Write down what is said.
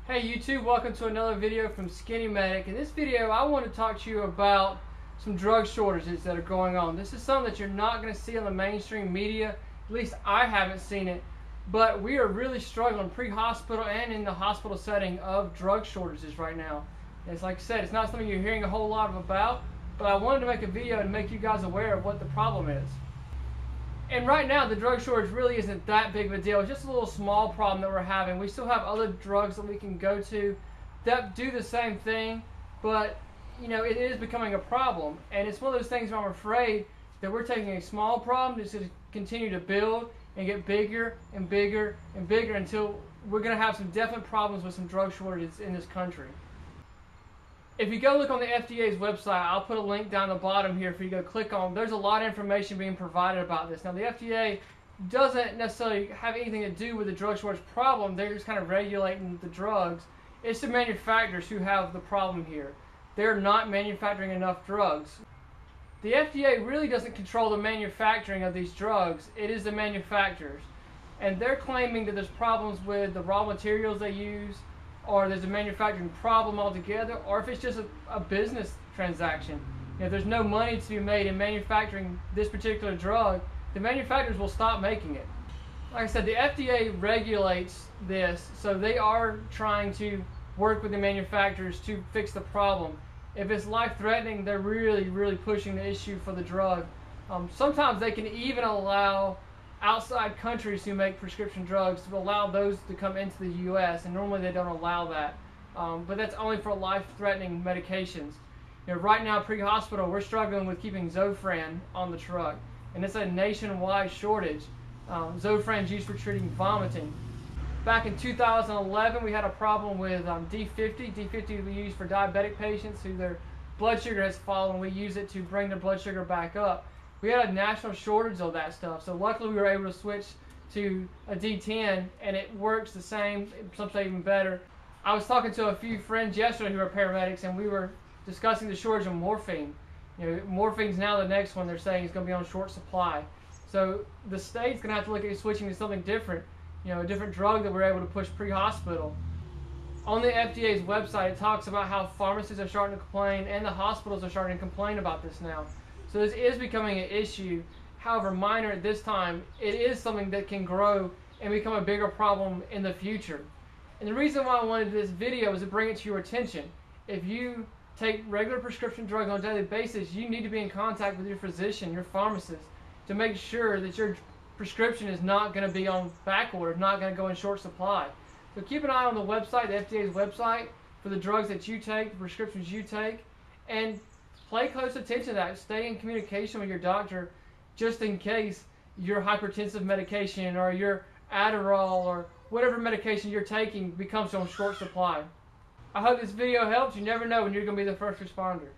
Hey YouTube, welcome to another video from Skinny Medic. In this video I want to talk to you about some drug shortages that are going on. This is something that you're not going to see on the mainstream media, at least I haven't seen it, but we are really struggling pre-hospital and in the hospital setting of drug shortages right now. And it's like I said, it's not something you're hearing a whole lot about, but I wanted to make a video and make you guys aware of what the problem is. And right now, the drug shortage really isn't that big of a deal. It's just a little small problem that we're having. We still have other drugs that we can go to that do the same thing, but you know, it is becoming a problem. And it's one of those things where I'm afraid that we're taking a small problem that's going to continue to build and get bigger and bigger and bigger until we're going to have some definite problems with some drug shortages in this country. If you go look on the FDA's website, I'll put a link down the bottom here for you to go click on. There's a lot of information being provided about this. Now, the FDA doesn't necessarily have anything to do with the drug shortage problem. They're just kind of regulating the drugs. It's the manufacturers who have the problem here. They're not manufacturing enough drugs. The FDA really doesn't control the manufacturing of these drugs. It is the manufacturers. And they're claiming that there's problems with the raw materials they use, or there's a manufacturing problem altogether, or if it's just a business transaction. If there's no money to be made in manufacturing this particular drug, the manufacturers will stop making it. Like I said, the FDA regulates this, so they are trying to work with the manufacturers to fix the problem. If it's life-threatening, they're really pushing the issue for the drug. Sometimes they can even allow outside countries who make prescription drugs to allow those to come into the U.S. and normally they don't allow that, but that's only for life-threatening medications. You know, right now pre-hospital we're struggling with keeping Zofran on the truck, and it's a nationwide shortage. Zofran's used for treating vomiting. Back in 2011 we had a problem with D50. D50 we use for diabetic patients who their blood sugar has fallen. We use it to bring their blood sugar back up. We had a national shortage of that stuff, so luckily we were able to switch to a D10 and it works the same, some say even better. I was talking to a few friends yesterday who are paramedics and we were discussing the shortage of morphine. You know, morphine's now the next one they're saying is going to be on short supply. So the state's going to have to look at switching to something different, you know, a different drug that we're able to push pre-hospital. On the FDA's website it talks about how pharmacists are starting to complain and the hospitals are starting to complain about this now. So this is becoming an issue, however minor at this time. It is something that can grow and become a bigger problem in the future. And the reason why I wanted this video is to bring it to your attention. If you take regular prescription drugs on a daily basis, you need to be in contact with your physician, your pharmacist, to make sure that your prescription is not going to be on back order, not going to go in short supply. So keep an eye on the website, the FDA's website, for the drugs that you take, the prescriptions you take, and pay close attention to that. Stay in communication with your doctor just in case your hypertensive medication or your Adderall or whatever medication you're taking becomes on short supply. I hope this video helps. You never know when you're going to be the first responder.